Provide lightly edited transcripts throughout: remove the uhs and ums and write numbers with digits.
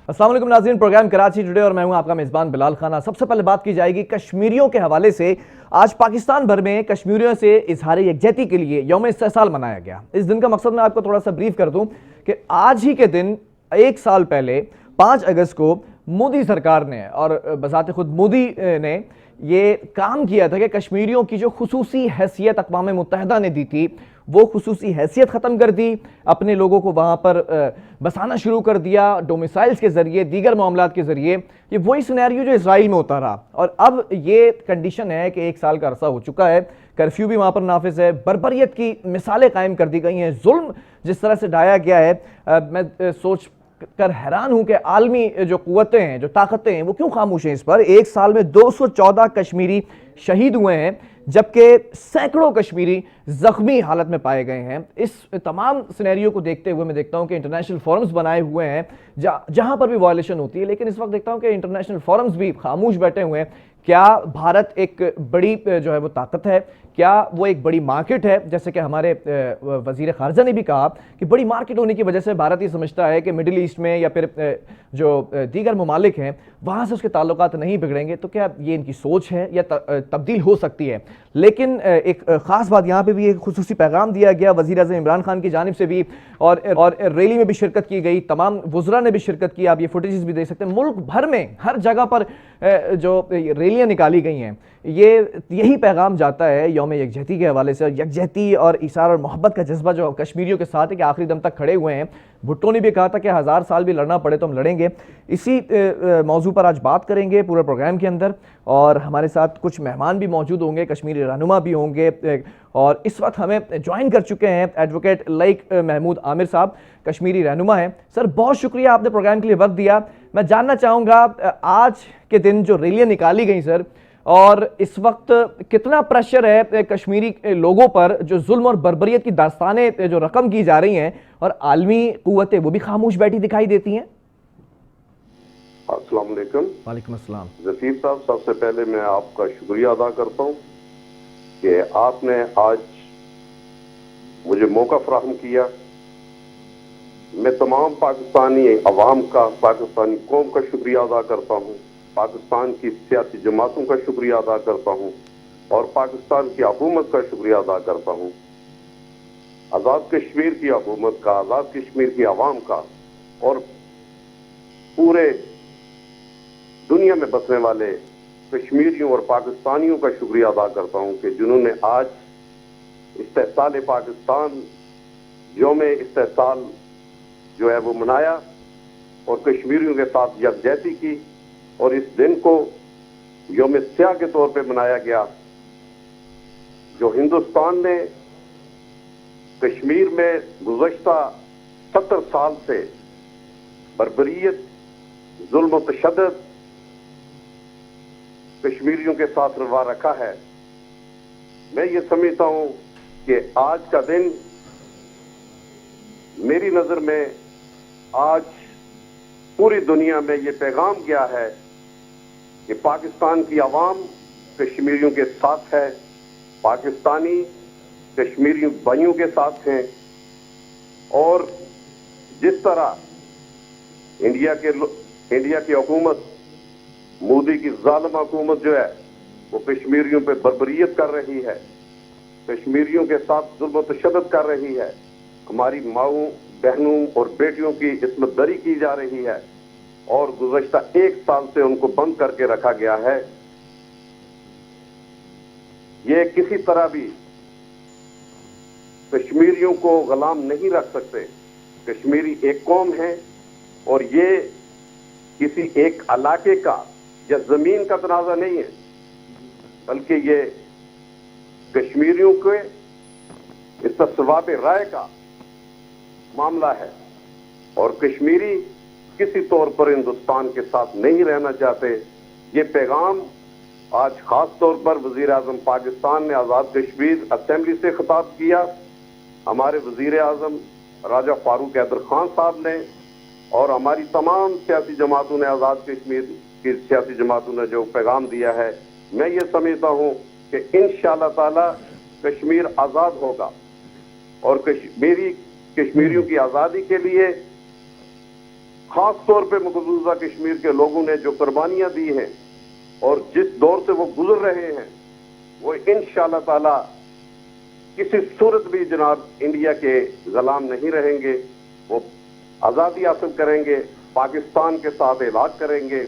अस्सलाम वालेकुम नाज़रीन, प्रोग्राम कराची टुडे और मैं हूं आपका मेज़बान बिलाल खाना। सबसे पहले बात की जाएगी कश्मीरियों के हवाले से। आज पाकिस्तान भर में कश्मीरियों से इजहार यकजहती के लिए यौम इस्तेसाल मनाया गया। इस दिन का मकसद मैं आपको थोड़ा सा ब्रीफ कर दूं कि आज ही के दिन एक साल पहले 5 अगस्त को मोदी सरकार ने और बज़ात खुद मोदी ने ये काम किया था कि कश्मीरियों की जो खुसूसी हैसियत अक़वाम मुत्तहिदा ने दी थी वो खुसूसी हैसियत ख़त्म कर दी, अपने लोगों को वहाँ पर बसाना शुरू कर दिया डोमिसाइल्स के ज़रिए, दीगर मामलात के ज़रिए। ये वही सिनेरियो जो इसराइल में होता रहा और अब ये कंडीशन है कि एक साल का अरसा हो चुका है, कर्फ्यू भी वहाँ पर नाफिज है, बर्बरियत की मिसालें कायम कर दी गई हैं, जुल्म जिस तरह से ढाया गया है। मैं सोच कर हैरान हूं कि आलमी जो कुव्वतें हैं, जो ताकतें हैं, वो क्यों खामोश हैं इस पर। एक साल में 214 कश्मीरी शहीद हुए हैं जबकि सैकड़ों कश्मीरी जख्मी हालत में पाए गए हैं। इस तमाम सिनेरियो को देखते हुए मैं देखता हूं कि इंटरनेशनल फोरम्स बनाए हुए हैं जहां पर भी वायलेशन होती है, लेकिन इस वक्त देखता हूं कि इंटरनेशनल फोरम्स भी खामोश बैठे हुए हैं। क्या भारत एक बड़ी जो है वो ताकत है? क्या वो एक बड़ी मार्केट है? जैसे कि हमारे वज़ीर ख़ारजा ने भी कहा कि बड़ी मार्केट होने की वजह से भारत ये समझता है कि मिडिल ईस्ट में या फिर जो दीगर ममालिक हैं वहाँ से उसके ताल्लुकात नहीं बिगड़ेंगे। तो क्या ये इनकी सोच है या तब्दील हो सकती है? लेकिन एक ख़ास बात यहाँ पे भी एक खुसूसी पैगाम दिया गया वज़ीर आज़म इमरान खान की जानिब से भी और रैली में भी शिरकत की गई, तमाम वुज़रा ने भी शिरकत की। आप ये फुटेजेस भी देख सकते हैं, मुल्क भर में हर जगह पर जो रैलियाँ निकाली गई हैं ये यही पैगाम जाता है यौम यकजहती के हवाले से। यकजहती और इसार और मोहब्बत का जज्बा जो कश्मीरियों के साथ है कि आखिरी दम तक खड़े हुए हैं। भुट्टो ने भी कहा था कि 1000 साल भी लड़ना पड़े तो हम लड़ेंगे। इसी मौजू पर आज बात करेंगे पूरे प्रोग्राम के अंदर और हमारे साथ कुछ मेहमान भी मौजूद होंगे, कश्मीरी रहनुमा भी होंगे और इस वक्त हमें ज्वाइन कर चुके हैं एडवोकेट लाइक महमूद आमिर साहब, कश्मीरी रहनुमा हैं। सर बहुत शुक्रिया, आपने प्रोग्राम के लिए वक्त दिया। मैं जानना चाहूँगा आज के दिन जो रैलियाँ निकाली गई सर, और इस वक्त कितना प्रेशर है कश्मीरी लोगों पर, जो जुल्म और बर्बरियत की दास्तानें जो रकम की जा रही हैं और आलमी कुव्वतें वो भी खामोश बैठी दिखाई देती हैं। अस्सलाम वालेकुम। वालेकुम अस्सलाम। ज़फ़ीर साहब, सबसे पहले मैं आपका शुक्रिया अदा करता हूँ कि आपने आज मुझे मौका फराहम किया। मैं तमाम पाकिस्तानी अवाम का, पाकिस्तानी कौम का शुक्रिया अदा करता हूँ, पाकिस्तान की सियासी जमातों का शुक्रिया अदा करता हूँ और पाकिस्तान की हुकूमत का शुक्रिया अदा करता हूँ। आज़ाद कश्मीर की हुकूमत का, आज़ाद कश्मीर की आवाम का और पूरे दुनिया में बसने वाले कश्मीरियों और पाकिस्तानियों का शुक्रिया अदा करता हूँ कि जिन्होंने आज इस्तेहसाल पाकिस्तान, यौम इस्तेहसाल जो है वो मनाया और कश्मीरियों के साथ यकजहती की और इस दिन को यौम स्याह के तौर पे मनाया गया। जो हिंदुस्तान ने कश्मीर में गुज़श्ता 70 साल से बर्बरियत, जुल्म और तशद्दुद कश्मीरियों के साथ रवा रखा है, मैं ये समझता हूँ कि आज का दिन मेरी नज़र में आज पूरी दुनिया में ये पैगाम गया है कि पाकिस्तान की आवाम कश्मीरियों के साथ है, पाकिस्तानी कश्मीरी भाइयों के साथ हैं और जिस तरह इंडिया की हुकूमत, मोदी की जालिम हुकूमत जो है वो कश्मीरियों पे बर्बरियत कर रही है, कश्मीरियों के साथ जुल्म और तशद्दुद कर रही है, हमारी माओं, बहनों और बेटियों की इस्मत दरी की जा रही है और गुज़श्ता एक साल से उनको बंद करके रखा गया है। ये किसी तरह भी कश्मीरियों को गुलाम नहीं रख सकते। कश्मीरी एक कौम है और ये किसी एक इलाके का या जमीन का तनाज़ा नहीं है, बल्कि ये कश्मीरियों के इस्तेसवाब राय का मामला है और कश्मीरी किसी तौर पर हिंदुस्तान के साथ नहीं रहना चाहते। ये पैगाम आज खास तौर पर वजीर आजम पाकिस्तान ने आज़ाद कश्मीर असेंबली से खिताब किया। हमारे वजीर आजम राजा फारूक हैदर खान साहब ने और हमारी तमाम सियासी जमातों ने, आज़ाद कश्मीर की सियासी जमातों ने जो पैगाम दिया है, मैं ये समझता हूँ कि इंशाअल्लाह ताला कश्मीर आज़ाद होगा और कश्मीरियों की आज़ादी के लिए खास तौर पे मकबूजा कश्मीर के लोगों ने जो कुर्बानियां दी हैं और जिस दौर से वो गुजर रहे हैं, वो इंशाअल्लाह ताला किसी सूरत भी जनाब इंडिया के गुलाम नहीं रहेंगे। वो आज़ादी हासिल करेंगे, पाकिस्तान के साथ इलाज करेंगे।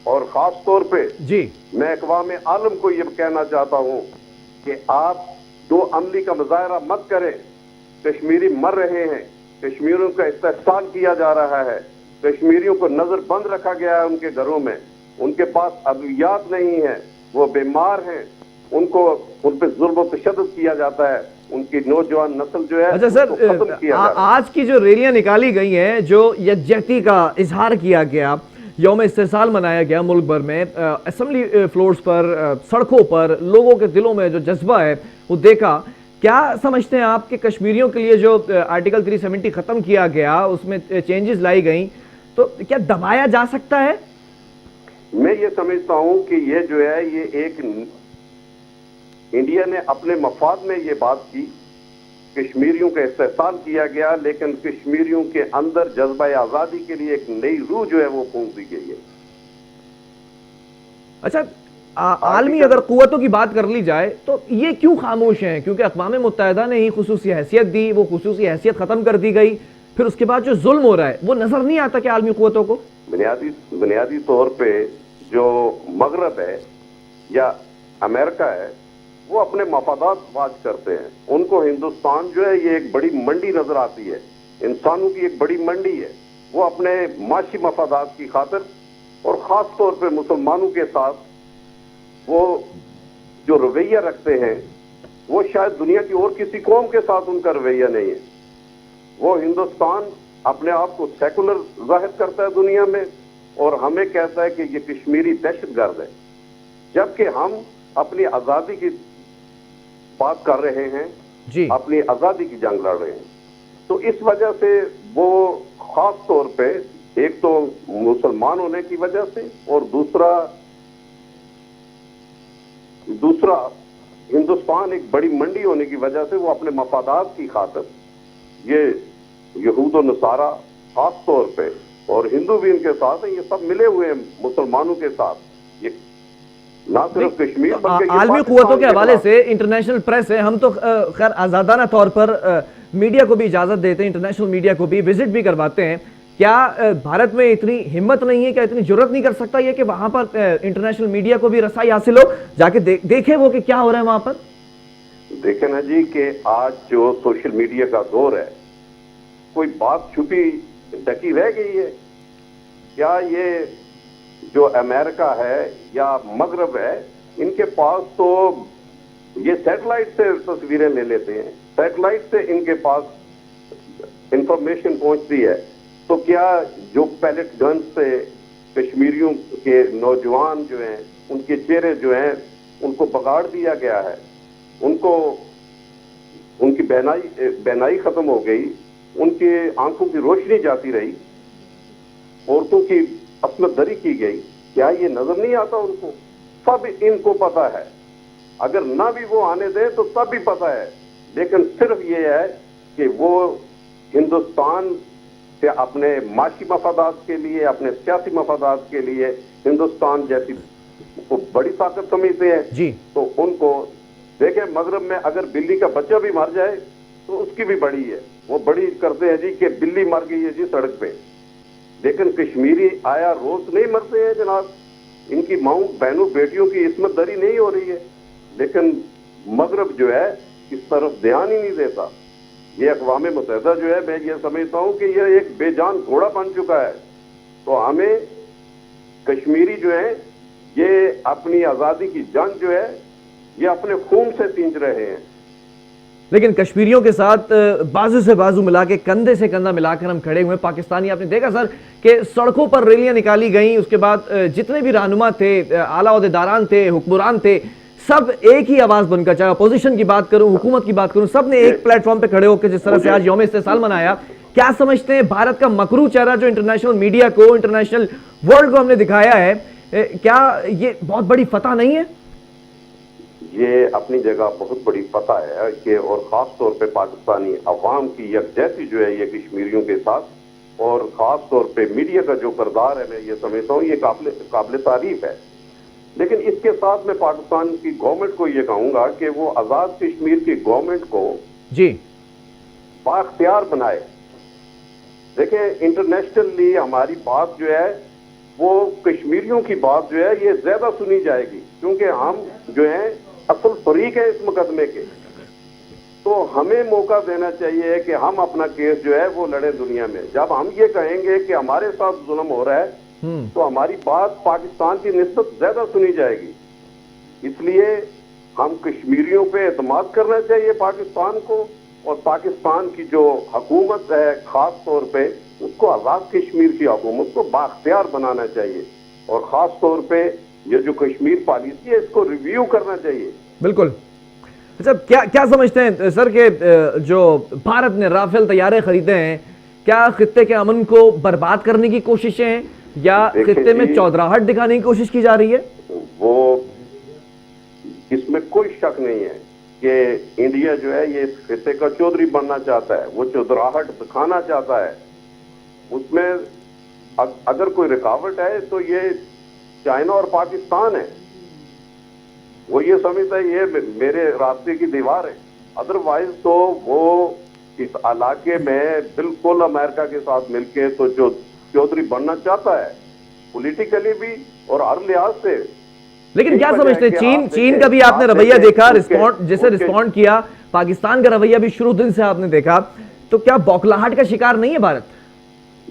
और ख़ास तौर पे जी मैं अक़वाम आलम को ये कहना चाहता हूँ कि आप दो अमली का मुजाहरा मत करें। कश्मीरी मर रहे हैं, कश्मीरियों का इस्तेहसाल किया जा रहा है, कश्मीरियों को नजर बंद रखा गया है उनके घरों में, उनके पास अद्वियात नहीं है, वो बीमार हैं, उनको उन पर जुल्म व तशद्दुद किया जाता है, उनकी नौजवान नस्ल जो है अच्छा उसको खत्म सर, किया जा रहा है। आज की जो रैलियां निकाली गई हैं, जो यकजहती का इजहार किया गया, यौम इस्तेसाल मनाया गया मुल्क भर में, असेंबली फ्लोर्स पर, सड़कों पर लोगों के दिलों में जो जज्बा है वो देखा, क्या समझते हैं आप कि कश्मीरियों के लिए जो आर्टिकल 370 खत्म किया गया, उसमें चेंजेस लाई गई, तो क्या दबाया जा सकता है? मैं ये समझता हूं कि ये जो है ये एक इंडिया ने अपने मफाद में ये बात की, कश्मीरियों का इस्तेहसाल किया गया, लेकिन कश्मीरियों के अंदर जज्बा आज़ादी के लिए एक नई रूह जो है वो फूंक दी गई है। अच्छा, आलमी अगर कुव्वतों की बात कर ली जाए तो ये क्यों खामोश हैं? क्योंकि अक़वाम मुत्तहिदा ने ही खुसूसी हैसियत दी, वो खुसूसी हैसियत ख़त्म कर दी गई, फिर उसके बाद जो जुल्म हो रहा है वो नज़र नहीं आता क्या आलमी कुव्वतों को? बुनियादी तौर पे जो मगरब है या अमेरिका है वो अपने मफादात बाज करते हैं। उनको हिंदुस्तान जो है ये एक बड़ी मंडी नजर आती है, इंसानों की एक बड़ी मंडी है। वो अपने माशी मफादात की खातिर और ख़ास तौर पे मुसलमानों के साथ वो जो रवैया रखते हैं वो शायद दुनिया की और किसी कौम के साथ उनका रवैया नहीं है। वो हिंदुस्तान अपने आप को सेकुलर जाहिर करता है दुनिया में और हमें कहता है कि ये कश्मीरी दहशतगर्द है, जबकि हम अपनी आज़ादी की बात कर रहे हैं जी, अपनी आज़ादी की जंग लड़ रहे हैं। तो इस वजह से वो खास तौर पे एक तो मुसलमान होने की वजह से और दूसरा हिंदुस्तान एक बड़ी मंडी होने की वजह से वो अपने मफादात की खातिर ये यहूद और नसारा खास तौर पे और हिंदू भी इनके साथ हैं, ये सब मिले हुए हैं मुसलमानों के साथ। ये ना सिर्फ कश्मीर बल्कि ये आलमी पाकिस्तान कुव्वतों के हवाले खिलाफ- से इंटरनेशनल प्रेस है, हम तो खैर आज़ादाना तौर पर मीडिया को भी इजाज़त देते हैं, इंटरनेशनल मीडिया को भी विजिट भी करवाते हैं। क्या भारत में इतनी हिम्मत नहीं है, क्या इतनी जुर्रत नहीं कर सकता ये कि वहां पर इंटरनेशनल मीडिया को भी रसाई हासिल हो, जाके देखे वो कि क्या हो रहा है वहां पर? देखें ना जी कि आज जो सोशल मीडिया का दौर है, कोई बात छुपी ढकी रह गई है क्या? ये जो अमेरिका है या मगरब है, इनके पास तो ये सैटेलाइट से तस्वीरें ले लेते हैं, सैटेलाइट से इनके पास इंफॉर्मेशन पहुंचती है। तो क्या जो पैलेट गन से कश्मीरियों के नौजवान जो हैं उनके चेहरे जो हैं उनको बगाड़ दिया गया है, उनकी बहनाई खत्म हो गई, उनके आंखों की रोशनी जाती रही, औरतों की असमत दरी की गई, क्या ये नजर नहीं आता उनको? सब इनको पता है, अगर ना भी वो आने दे तो तब भी पता है, लेकिन सिर्फ ये है कि वो हिंदुस्तान से अपने माशी मफादात के लिए, अपने सियासी मफादात के लिए हिंदुस्तान जैसी को बड़ी ताकत समझते हैं जी, तो उनको देखें। मगरब में अगर बिल्ली का बच्चा भी मर जाए तो उसकी भी बड़ी है, वो बड़ी करते हैं जी कि बिल्ली मर गई है जी सड़क पे, लेकिन कश्मीरी आया रोज नहीं मरते हैं जनाब, इनकी माओं बहनों बेटियों की इस्मत दरी नहीं हो रही है, लेकिन मगरब जो है इस तरफ ध्यान ही नहीं देता। ये अक़वाम मुत्तहिदा जो है, मैं ये समझता हूँ कि यह एक बेजान घोड़ा बन चुका है। तो हमें कश्मीरी जो है ये अपनी आज़ादी की जंग जो है ये अपने खून से सींच रहे हैं। लेकिन कश्मीरियों के साथ बाजू से बाजू मिला के, कंधे से कंधा मिलाकर हम खड़े हुए पाकिस्तानी। आपने देखा सर कि सड़कों पर रैलियां निकाली गई, उसके बाद जितने भी रहनुमा थे, आला ओहदेदारान थे, हुक्मरान थे, सब एक ही आवाज बनकर, चाहे अपोजिशन की बात करूं, हुकूमत की बात करूं, सब ने एक प्लेटफॉर्म पे खड़े होकर जिस तरह से आज यौम इस्तेसाल मनाया। क्या समझते हैं भारत का मकरू चेहरा जो इंटरनेशनल मीडिया को, इंटरनेशनल वर्ल्ड को हमने दिखाया है, क्या ये बहुत बड़ी फतह नहीं है? ये अपनी जगह बहुत बड़ी फतह है कि, और खास तौर पे पाकिस्तानी अवाम की यकजहती जो है ये कश्मीरियों के साथ, اور خاص طور پہ میڈیا کا جو کردار ہے میں یہ سمجھتا ہوں یہ قابل تعریف ہے. لیکن اس کے ساتھ میں پاکستان کی گورنمنٹ کو یہ کہوں گا کہ وہ آزاد کشمیر کی گورنمنٹ کو جی بااختیار بنائے. دیکھیں انٹرنیشنلی ہماری بات جو ہے وہ کشمیریوں کی بات جو ہے یہ زیادہ سنی جائے گی کیونکہ ہم جو ہیں اصل فریق ہیں اس مقدمے کے. تو ہمیں موقع دینا چاہیے کہ ہم اپنا کیس جو ہے وہ لڑیں دنیا میں. جب ہم یہ کہیں گے کہ ہمارے ساتھ ظلم ہو رہا ہے تو ہماری بات پاکستان کی نسبت زیادہ سنی جائے گی. اس لیے ہم کشمیریوں پہ اعتماد کرنا چاہیے پاکستان کو, اور پاکستان کی جو حکومت ہے خاص طور پہ اس کو آزاد کشمیر کی حکومت کو بااختیار بنانا چاہیے, اور خاص طور پہ یہ جو کشمیر پالیسی ہے اس کو ریویو کرنا چاہیے. بالکل. اچھا کیا سمجھتے ہیں سر کہ جو بھارت نے رافیل طیارے خریدے ہیں کیا خطے کے امن کو برباد کرنے کی کوششیں ہیں یا خطے میں چودراہٹ دکھانے کی کوشش کی جا رہی ہے؟ وہ اس میں کوئی شک نہیں ہے کہ انڈیا جو ہے یہ اس خطے کا چودھری بننا چاہتا ہے, وہ چودراہٹ دکھانا چاہتا ہے. اس میں اگر کوئی رکاوٹ ہے تو یہ چائنا اور پاکستان ہے. وہ یہ سمجھتا ہے یہ میرے راستے کی دیوار ہے, ادروائز تو وہ اس علاقے میں بالکل امریکہ کے ساتھ مل کے تو جو چودھری بننا چاہتا ہے پولیٹیکلی بھی اور ہر لحاظ سے. لیکن کیا سمجھتے ہیں چین کا بھی آپ نے رویہ دیکھا, جیسے رسپونڈ کیا, پاکستان کا رویہ بھی شروع دن سے آپ نے دیکھا, تو کیا بوکھلاہٹ کا شکار نہیں ہے بھارت؟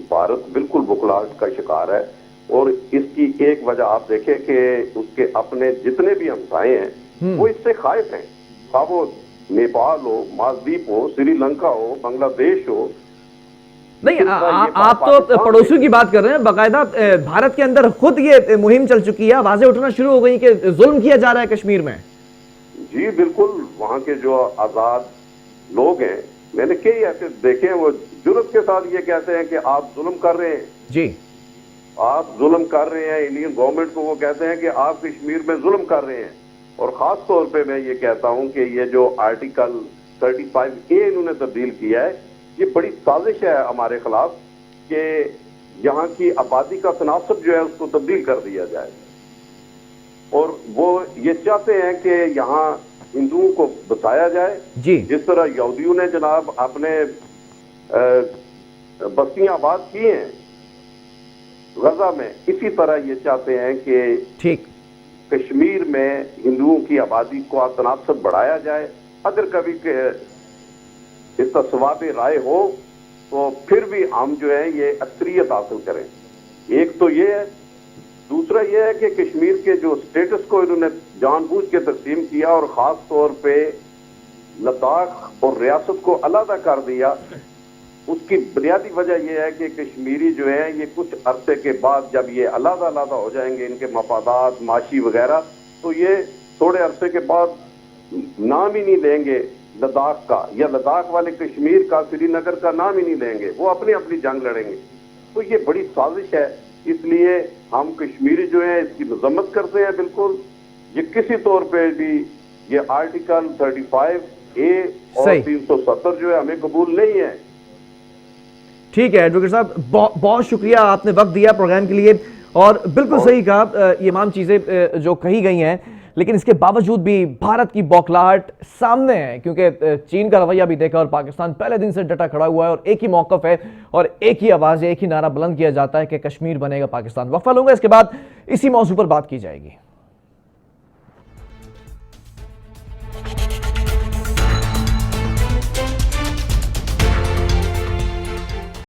بھارت بالکل بوکھلاہٹ کا شکار ہے, اور اس کی ایک وجہ آپ دیکھیں کہ اس کے اپنے جتنے بھی ہمسائے ہیں وہ اس سے خائف ہیں, خواہ وہ نیپال ہو, مالدیپ ہو, سری لنکا ہو, بنگلہ دیش ہو. نہیں, آپ تو پڑوسیوں کی بات کر رہے ہیں, باقاعدہ بھارت کے اندر خود یہ مہم چل چکی ہے, آوازیں اٹھنا شروع ہو گئی کہ ظلم کیا جا رہا ہے کشمیر میں. جی بالکل, وہاں کے جو آزاد لوگ ہیں میں نے کئی ایسے دیکھے ہیں وہ جرأت کے ساتھ یہ کہتے ہیں کہ آپ ظلم کر رہے ہیں. جی آپ ظلم کر رہے ہیں انڈین گورنمنٹ کو, وہ کہتے ہیں کہ آپ کشمیر میں ظلم کر رہے ہیں. اور خاص طور پہ میں یہ کہتا ہوں کہ یہ جو آرٹیکل 35A انہوں نے تبدیل کیا ہے یہ بڑی سازش ہے ہمارے خلاف کہ یہاں کی آبادی کا تناسب جو ہے اس کو تبدیل کر دیا جائے. اور وہ یہ چاہتے ہیں کہ یہاں ہندوؤں کو بسایا جائے جی, جس طرح یہودیوں نے جناب اپنے بستیاں آباد کی ہیں غزہ میں, اسی طرح یہ چاہتے ہیں کہ ٹھیک کشمیر میں ہندوؤں کی آبادی کو تناسب بڑھایا جائے. اگر کبھی استصواب رائے ہو تو پھر بھی ہم جو ہے یہ اکثریت حاصل کریں. ایک تو یہ ہے, دوسرا یہ ہے کہ کشمیر کے جو سٹیٹس کو انہوں نے جان بوجھ کے تقسیم کیا اور خاص طور پہ لداخ اور ریاست کو علیحدہ کر دیا. اس کی بنیادی وجہ یہ ہے کہ کشمیری جو ہیں یہ کچھ عرصے کے بعد جب یہ علیحدہ ہو جائیں گے, ان کے مفادات معاشی وغیرہ, تو یہ تھوڑے عرصے کے بعد نام ہی نہیں لیں گے لداخ کا, یا لداخ والے کشمیر کا, سری نگر کا نام ہی نہیں لیں گے, وہ اپنی اپنی جنگ لڑیں گے. تو یہ بڑی سازش ہے. اس لیے ہم کشمیری جو ہیں اس کی مذمت کرتے ہیں بالکل. یہ کسی طور پہ بھی یہ آرٹیکل 35A اور 370 جو ہے ہمیں قبول نہیں ہے. ٹھیک ہے ایڈوکیٹ صاحب, بہت شکریہ, آپ نے وقت دیا پروگرام کے لیے, اور بالکل صحیح کہا, یہ تمام چیزیں جو کہی گئی ہیں, لیکن اس کے باوجود بھی بھارت کی بوکھلاہٹ سامنے ہے کیونکہ چین کا رویہ بھی دیکھا اور پاکستان پہلے دن سے ڈٹا کھڑا ہوا ہے اور ایک ہی موقف ہے اور ایک ہی آواز ہے, ایک ہی نعرہ بلند کیا جاتا ہے کہ کشمیر بنے گا پاکستان. وقفہ لوں گا, اس کے بعد اسی موضوع پر بات کی جائے گی.